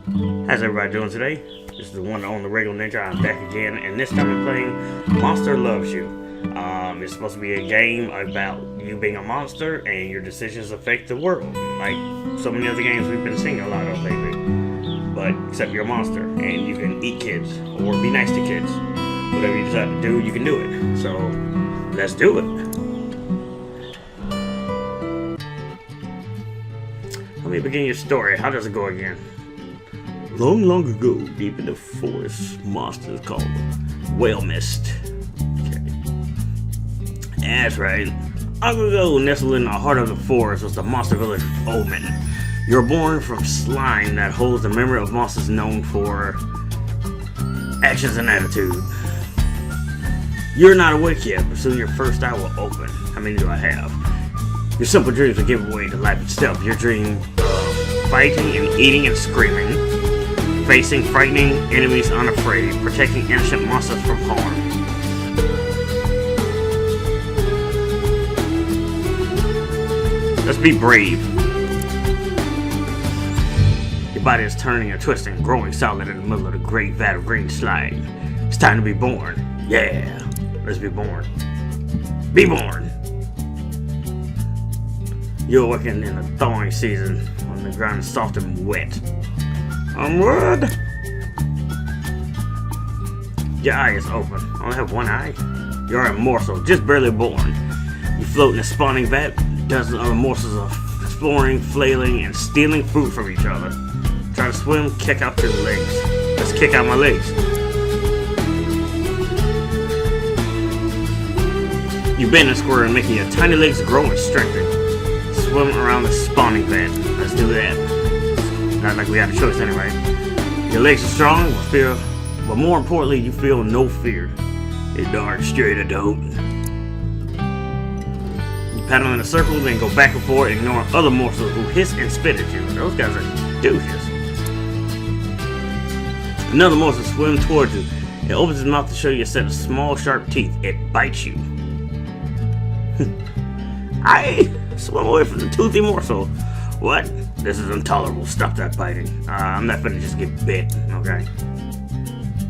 How's everybody doing today? This is the one on the Regular Ninja. I'm back again, and this time I'm playing Monster Loves You. It's supposed to be a game about you being a monster and your decisions affect the world, like so many other games we've been seeing a lot of lately. But except you're a monster, and you can eat kids or be nice to kids. Whatever you decide to do, you can do it. So let's do it. Let me begin your story. How does it go again? Long, long ago, deep in the forest, monsters called Whale Mist. Okay. That's right. Long ago, nestled in the heart of the forest was the monster village Omen. You're born from slime that holds the memory of monsters known for actions and attitude. You're not awake yet, but soon your first eye will open. How many do I have? Your simple dreams will give way to life itself. Your dream of fighting and eating and screaming, facing frightening enemies unafraid, protecting innocent monsters from harm. Let's be brave. Your body is turning and twisting, growing solid in the middle of the great vat of green slime. It's time to be born. Yeah, let's be born. Be born. You awaken in the thawing season when the ground is soft and wet. Onward! Your eye is open. I only have one eye. You're a morsel, just barely born. You float in a spawning vat. Dozens of other morsels are exploring, flailing, and stealing food from each other. Try to swim, kick out your legs. Let's kick out my legs. You bend and squirm, making your tiny legs grow and strengthen. Swim around the spawning vat. Let's do that. Not like we have a choice anyway. Your legs are strong with fear, but more importantly, you feel no fear. You dart straight at the hoot. You paddle in a circle, then go back and forth, ignoring other morsels who hiss and spit at you. Those guys are douches. Another morsel swims towards you. It opens its mouth to show you a set of small, sharp teeth. It bites you. I swim away from the toothy morsel. What? This is intolerable. Stop that biting. I'm not finna just get bit, okay?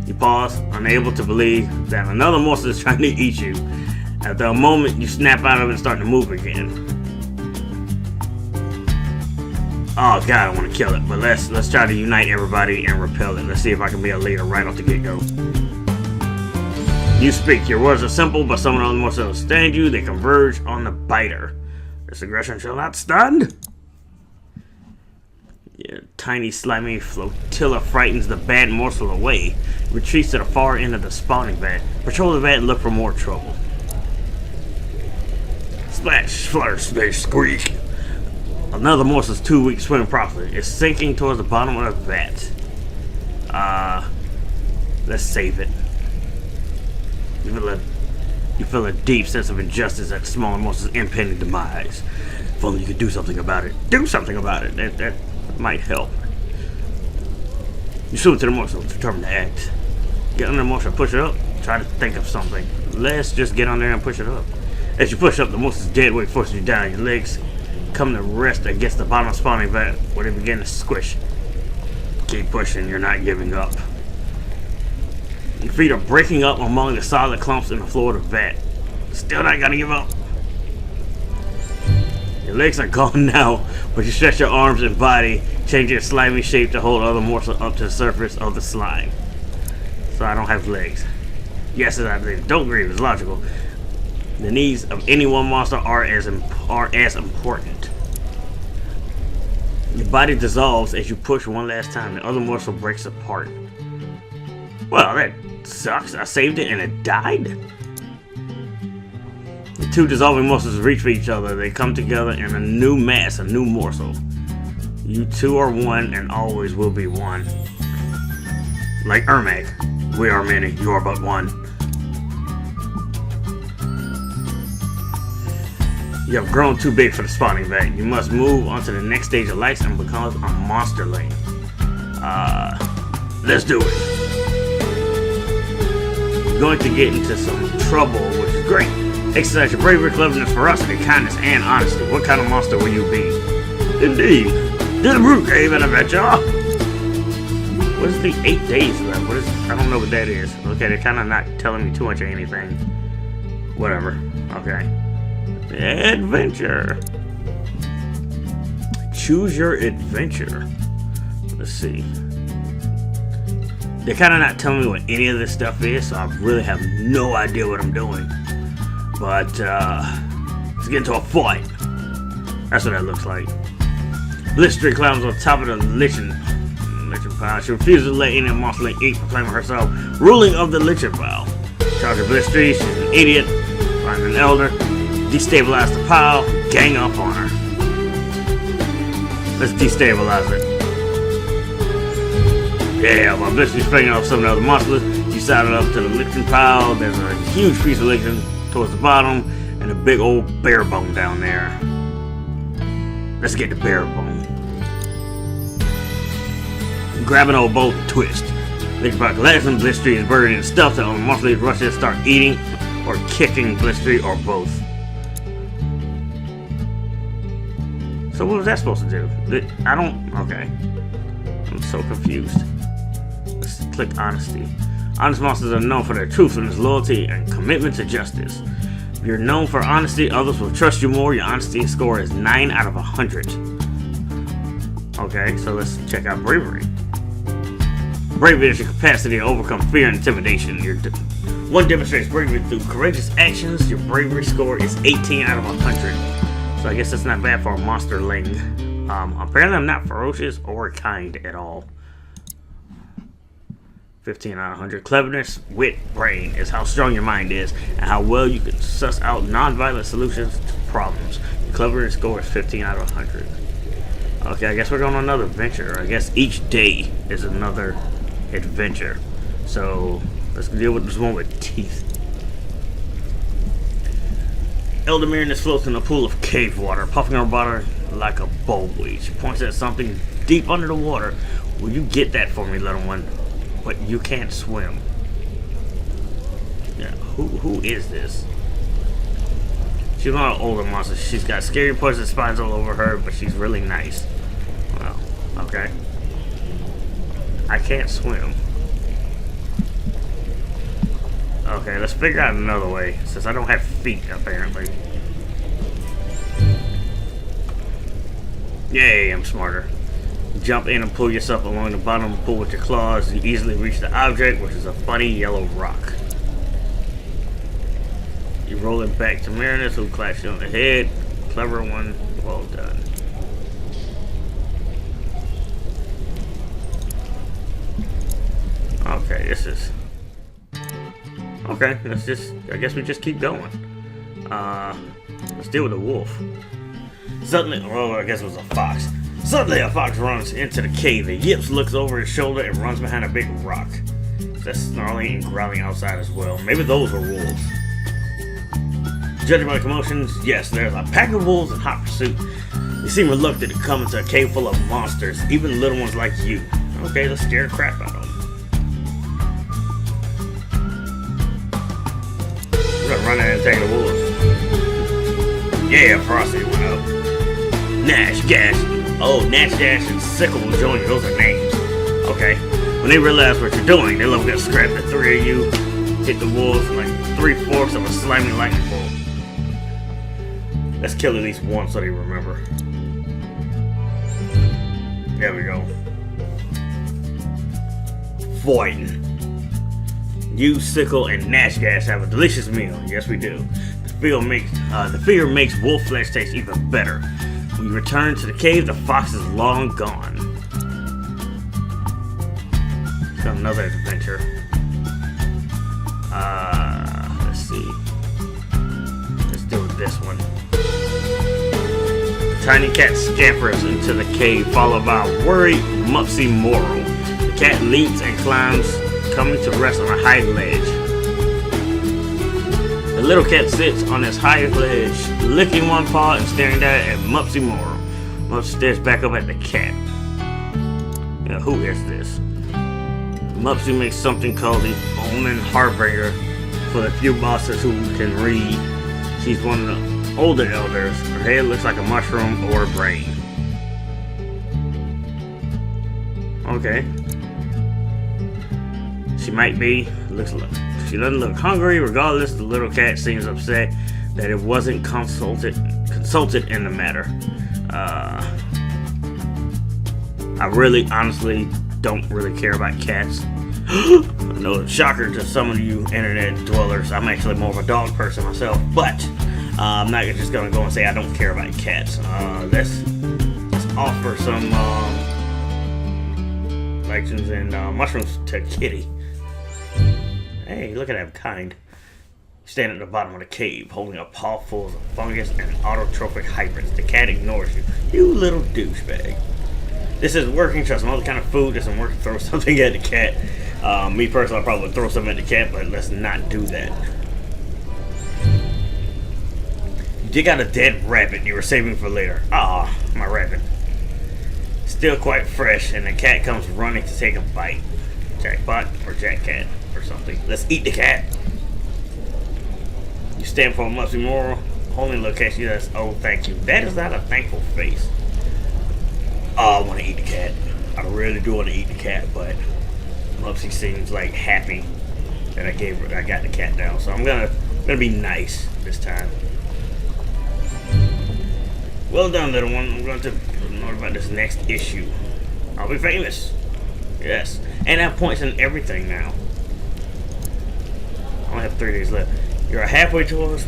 You pause, unable to believe that another morsel is trying to eat you. After a moment, you snap out of it and start to move again. Oh god, I want to kill it, but let's try to unite everybody and repel it. Let's see if I can be a leader right off the get-go. You speak. Your words are simple, but some of the other morsels understand you. They converge on the biter. This aggression shall not stand. Your tiny, slimy flotilla frightens the bad morsel away. Retreats to the far end of the spawning vat. Patrol the vat and look for more trouble. Splash, flutter, splash, squeak. Another morsel's too weak to swim properly. It's sinking towards the bottom of the vat. Let's save it. You feel a deep sense of injustice at the smaller morsel's impending demise. If only you could do something about it. Do something about it. That might help. You swim to the morsel, determined to act. Get under the morsel, push it up. Try to think of something. Let's just get on there and push it up. As you push up, the morsel's dead weight forces you down. Your legs come to rest against the bottom of the spawning vat, where they begin to squish. Keep pushing, you're not giving up. Your feet are breaking up among the solid clumps in the floor of the vat. Still not gonna give up. Your legs are gone now, but you stretch your arms and body, changing your slimy shape to hold other morsels up to the surface of the slime. So I don't have legs. Yes, don't grieve, it's logical. The needs of any one monster are as important. Your body dissolves as you push one last time. The other morsel breaks apart. Well, that sucks. I saved it and it died? The two dissolving morsels reach for each other. They come together in a new mass, a new morsel. You two are one and always will be one. Like Ermac, we are many, you are but one. You have grown too big for the spawning vat. You must move on to the next stage of life and become a monsterling. Let's do it. You're going to get into some trouble, which is great. Exercise your bravery, cleverness, ferocity, kindness, and honesty. What kind of monster will you be? Indeed. To the Brute Cave and adventure. What is the 8 days left? What is? I don't know what that is. Okay, they're kind of not telling me too much of anything. Whatever. Okay. Adventure. Choose your adventure. Let's see. They're kind of not telling me what any of this stuff is, so I really have no idea what I'm doing. But let's get into a fight. That's what that looks like. Blitztree climbs on top of the lichen pile. She refuses to let any monster eat, proclaiming herself ruling of the lichen pile. Charge her Blitztree. She's an idiot. Find an elder. Destabilize the pile. Gang up on her. Let's destabilize it. Yeah, while Blitztree's fighting off some of the other monsters, you sidle up to the lichen pile. There's a huge piece of lichen towards the bottom, and a big old bear bone down there. Let's get the bear bone. Grab an old bolt and twist. Think about collapsing. Blitztree is buried in stuff that all the monsters rush in and start eating or kicking Blitztree or both. So what was that supposed to do? I don't... Okay. I'm so confused. Let's click honesty. Honest monsters are known for their truthfulness, loyalty, and commitment to justice. If you're known for honesty, others will trust you more. Your honesty score is 9 out of 100. Okay, so let's check out bravery. Bravery is your capacity to overcome fear and intimidation. One demonstrates bravery through courageous actions. Your bravery score is 18 out of 100. So I guess that's not bad for a monsterling. Apparently I'm not ferocious or kind at all. 15 out of 100. Cleverness, wit, brain is how strong your mind is and how well you can suss out non-violent solutions to problems. Your cleverness score is 15 out of 100. Okay, I guess we're going on another adventure. I guess each day is another adventure. So let's deal with this one with teeth. Elder Miranus floats in a pool of cave water, puffing her bottom like a bullweed. She points at something deep under the water. Will you get that for me, little one? But you can't swim. Yeah, who is this? She's not an older monster. She's got scary poison spines all over her, but she's really nice. Well, okay. I can't swim. Okay, let's figure out another way, since I don't have feet, apparently. Yay, I'm smarter. Jump in and pull yourself along the bottom of the pool with your claws. You easily reach the object, which is a funny yellow rock. You roll it back to Miranus, who claps you on the head. Clever one. Well done. Okay, this is... Okay, let's just... I guess we just keep going. Let's deal with the wolf. Suddenly... Well, I guess it was a fox. Suddenly, a fox runs into the cave. It yips, looks over his shoulder, and runs behind a big rock. That's snarling and growling outside as well. Maybe those were wolves. Judging by the commotions, yes, there's a pack of wolves in hot pursuit. They seem reluctant to come into a cave full of monsters, even little ones like you. Okay, let's scare the crap out of them. We're gonna run in and take the wolves. Yeah, Frosty went up. Nash, Gash. Oh, Nash, Dash, and Sickle will join you. Those are names. Okay. When they realize what you're doing, they're gonna scrap the three of you, hit the wolves like 3/4 of a slimy lightning bolt. Let's kill at least one so they remember. There we go. Fighting. You, Sickle, and Nash Gash have a delicious meal. Yes, we do. The fear makes wolf flesh taste even better. When you return to the cave, the fox is long gone. It's got another adventure. Let's see. Let's do this one. The tiny cat scampers into the cave, followed by a worried Mupsy Moral. The cat leaps and climbs, coming to rest on a high ledge. The little cat sits on this high ledge, licking one paw and staring down at Mupsy Moral. Mupsy stares back up at the cat. Now, who is this? Mupsy makes something called the Omen Harbinger for the few bosses who can read. She's one of the older elders. Her head looks like a mushroom or a brain. Okay. She might be. She doesn't look hungry. Regardless, the little cat seems upset that it wasn't consulted in the matter. I really, honestly, don't really care about cats. I know, shocker to some of you internet dwellers. I'm actually more of a dog person myself, but I'm not just gonna go and say I don't care about cats. Let's offer some lichens and mushrooms to Kitty. Hey, look at that kind. Standing at the bottom of the cave, holding a paw full of fungus and autotrophic hybrids. The cat ignores you. You little douchebag. This is working. Try some other kind of food. Doesn't work. Throw something at the cat. Me personally, I probably would throw something at the cat, but let's not do that. You dig out a dead rabbit you were saving for later. Ah, my rabbit. Still quite fresh, and the cat comes running to take a bite. Jackpot or Jack Cat or something. Let's eat the cat. You stand for a must be moral. Only look at you. That's oh, thank you. That is not a thankful face. Oh, I want to eat the cat. I really do want to eat the cat, but Mopsy seems like happy that I got the cat down. So I'm gonna be nice this time. Well done, little one. I'm going to know about this next issue. I'll be famous. Yes, and I have points in everything now. I only have 3 days left. You're halfway towards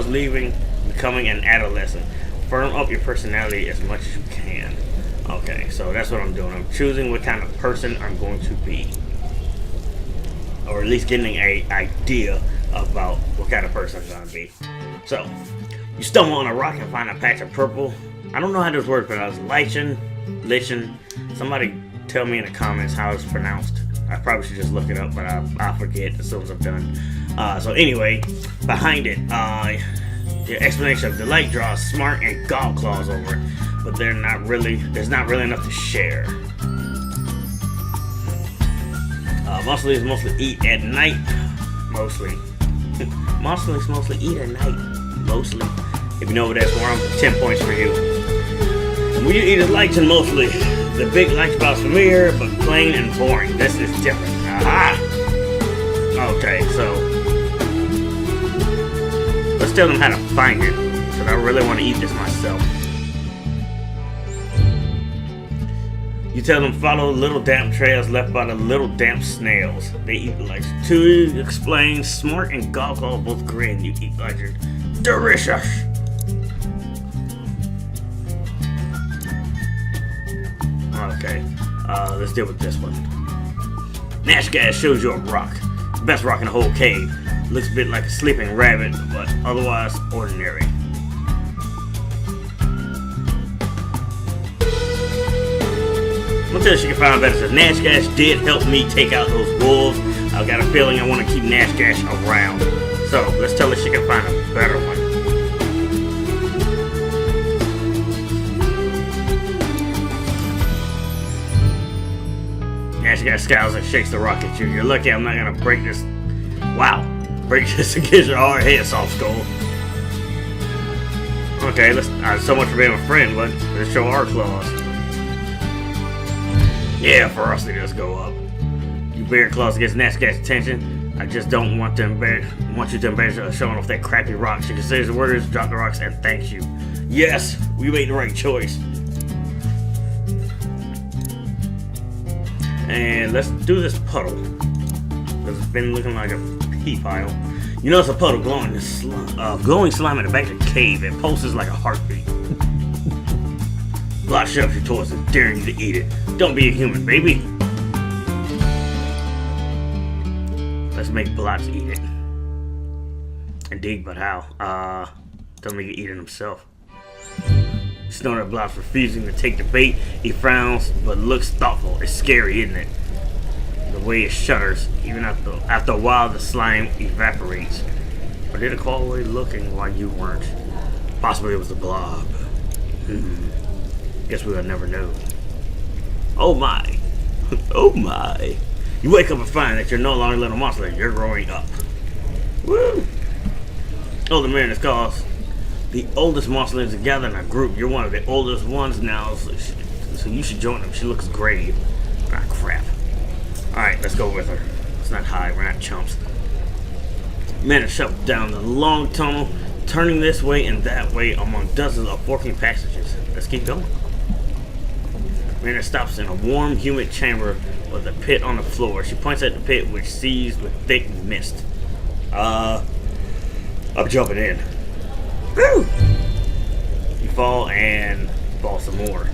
leaving, becoming an adolescent. Firm up your personality as much as you can. Okay, so that's what I'm doing. I'm choosing what kind of person I'm going to be. Or at least getting an idea about what kind of person I'm going to be. So, you stumble on a rock and find a patch of purple. I don't know how this word is pronounced. Lichen. Somebody tell me in the comments how it's pronounced. I probably should just look it up, but I'll forget as soon as I'm done. So anyway, behind it, the explanation of delight draws smart and gall claws over it, but there's not really enough to share. Mostly eat at night. Mostly eat at night. Mostly. If you know what that's for, I'm 10 points for you. And when you eat a lichen, mostly. The big lunchbox familiar, but plain and boring. This is different. Aha! Okay, so let's tell them how to find it, because I really want to eat this myself. You tell them follow little damp trails left by the little damp snails. They eat like to explain. Smart and Goggle both grin. You eat like you're delicious. Okay, let's deal with this one. Nashgas shows you a rock. The best rock in the whole cave. Looks a bit like a sleeping rabbit, but otherwise ordinary. Until she can find better. Says Nashgas did help me take out those wolves. I've got a feeling I want to keep Nashgas around. So let's tell her she can find a better one. Nashgas scowls and shakes the rock at you. You're lucky I'm not gonna break this. Wow, break this against your hard head, soft skull. Okay, let's. So much for being a friend, but let's show our claws. Yeah, ferocity does go up. You bare claws against Nashgas' attention. I just don't want you to embarrass her showing off that crappy rock. She considers the words, drop the rocks, and thanks you. Yes, we made the right choice. And let's do this puddle. It's been looking like a pee pile. You notice a puddle glowing slime at the back of the cave. It pulses like a heartbeat. Blot shoves you towards it, daring you to eat it. Don't be a human, baby. Let's make Blots eat it. Indeed, but how? Doesn't make it eat it himself. Snorted at Blots, refusing to take the bait. He frowns, but looks thoughtful. It's scary, isn't it? The way it shudders. Even after a while, the slime evaporates. Or did it crawl away looking while you weren't? Possibly it was the blob. Guess we'll never know. Oh my. Oh my. You wake up and find that you're no longer a little monster. You're growing up. Woo! Oh, the man is called the oldest monster together in a group. You're one of the oldest ones now, so you should join them. She looks grave. Ah, crap. Alright, let's go with her. Let's not hide, we're not chumps. Men are shoved down the long tunnel, turning this way and that way among dozens of forking passages. Let's keep going. Miranda stops in a warm, humid chamber with a pit on the floor. She points at the pit, which seized with thick mist. I'm jumping in. Woo! You fall and fall some more.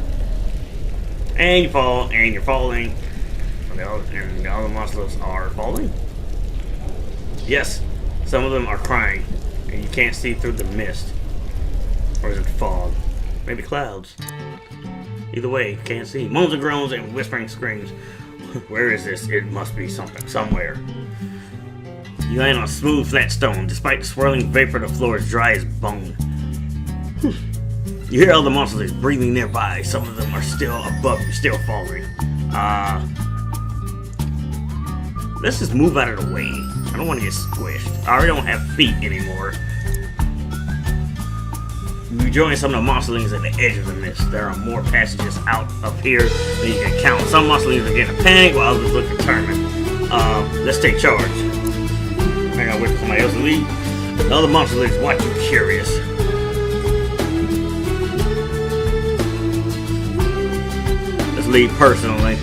And you fall and you're falling. And the other monsters are falling. Yes, some of them are crying. And you can't see through the mist. Or is it fog? Maybe clouds. Either way, can't see. Moans and groans and whispering screams. Where is this? It must be something. Somewhere. You land on smooth, flat stone. Despite the swirling vapor, the floor is dry as bone. You hear all the monsters breathing nearby. Some of them are still above you, still falling. Let's just move out of the way. I don't want to get squished. I already don't have feet anymore. You join some of the monsterlings at the edge of the mist. There are more passages out up here than you can count. Some monsterlings are getting a panic while others look determined. Let's take charge. I gotta wait for somebody else to leave. The other monsterlings watch you curious. Let's lead personally.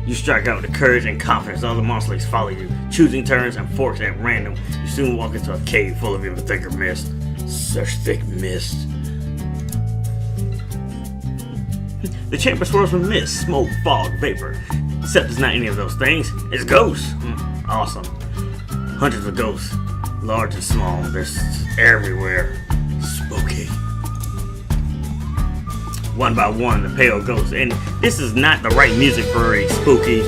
You strike out with courage and confidence. Other monsterlings follow you, choosing turns and forks at random. You soon walk into a cave full of even thicker mist. Such thick mist. The chamber swirls with mist, smoke, fog, vapor. Except it's not any of those things. It's ghosts. Awesome. Hundreds of ghosts, large and small. They're everywhere. Spooky. One by one, the pale ghosts. And this is not the right music for a spooky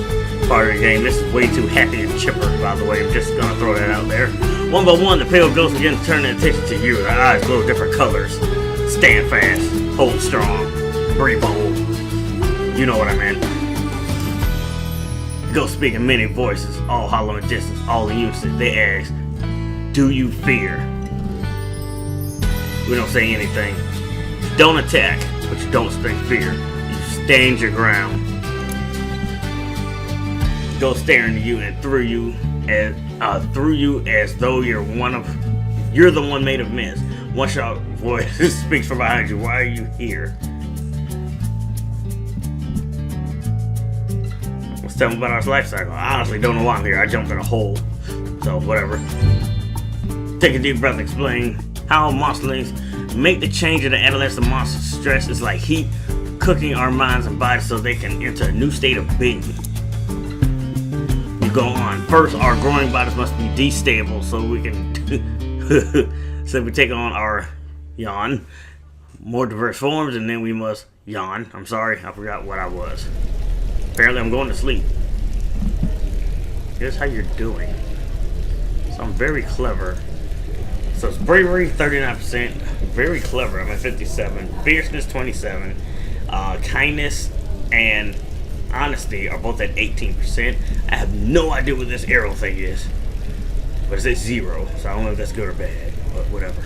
part of the game. This is way too happy and chipper, by the way. I'm just gonna throw that out there. One by one, the pale ghosts begin to turn their attention to you. Their eyes glow different colors. Stand fast. Hold strong. Breathe bold. You know what I meant. Ghosts speak in many voices, all hollow and distant, all in unison. They ask, do you fear? We don't say anything. Don't attack, but you don't spread fear. You stand your ground. Ghosts staring at you and through you as though you're the one made of mist. One sharp voice speaks from behind you. Why are you here? Let's tell them about our life cycle. I honestly don't know why I'm here. I jumped in a hole. So, whatever. Take a deep breath and explain how monsterlings make the change of the adolescent monster. Stress is like heat, cooking our minds and bodies so they can enter a new state of being. You go on. First, our growing bodies must be destable so we can so we take on our more diverse forms, and then we must yawn. I'm sorry, I forgot what I was. Apparently I'm going to sleep. Here's how you're doing. So I'm very clever. So it's bravery 39%, very clever, I'm at 57, fierceness 27, kindness and honesty are both at 18%. I have no idea what this arrow thing is, but it's at 0, so I don't know if that's good or bad, but whatever.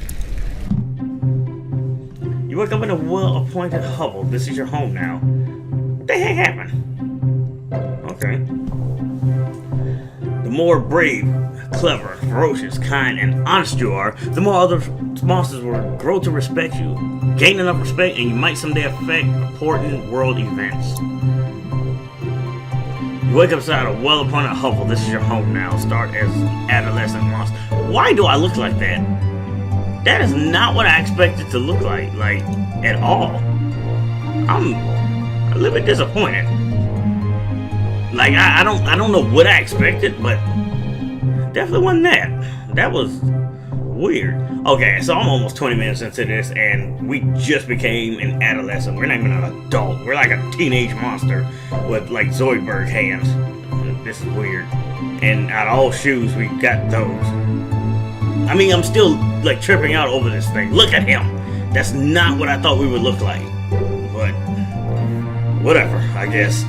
You wake up in a well-appointed hovel. This is your home now. What the heck happened? Okay. The more brave, clever, ferocious, kind, and honest you are, the more other monsters will grow to respect you. Gain enough respect, and you might someday affect important world events. You wake up inside a well-appointed hovel. This is your home now. Start as adolescent monster. Why do I look like that? That is not what I expected to look like at all. I'm a little bit disappointed. I don't know what I expected, but definitely wasn't that. That was weird. Okay, so I'm almost 20 minutes into this, and we just became an adolescent. We're not even an adult. We're like a teenage monster with like Zoidberg hands. This is weird. And out of all shoes, we got those. I mean, I'm still like tripping out over this thing. Look at him. That's not what I thought we would look like. But whatever, I guess.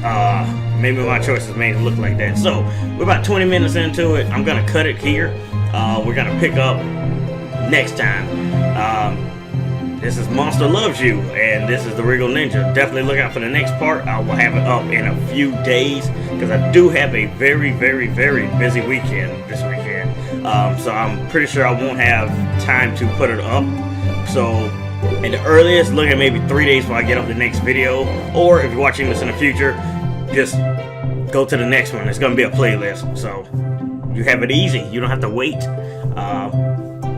Maybe my choices made it look like that. So we're about 20 minutes into it. I'm gonna cut it here. We're gonna pick up next time. This is Monster Loves You, and this is the Regal Ninja. Definitely look out for the next part. I will have it up in a few days because I do have a very, very, very busy weekend this weekend. So I'm pretty sure I won't have time to put it up. So at the earliest, look at maybe 3 days before I get up the next video. Or if you're watching this in the future, just go to the next one. It's going to be a playlist. So you have it easy. You don't have to wait.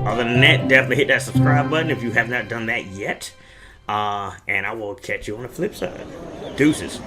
Other than that, definitely hit that subscribe button if you have not done that yet. And I will catch you on the flip side. Deuces.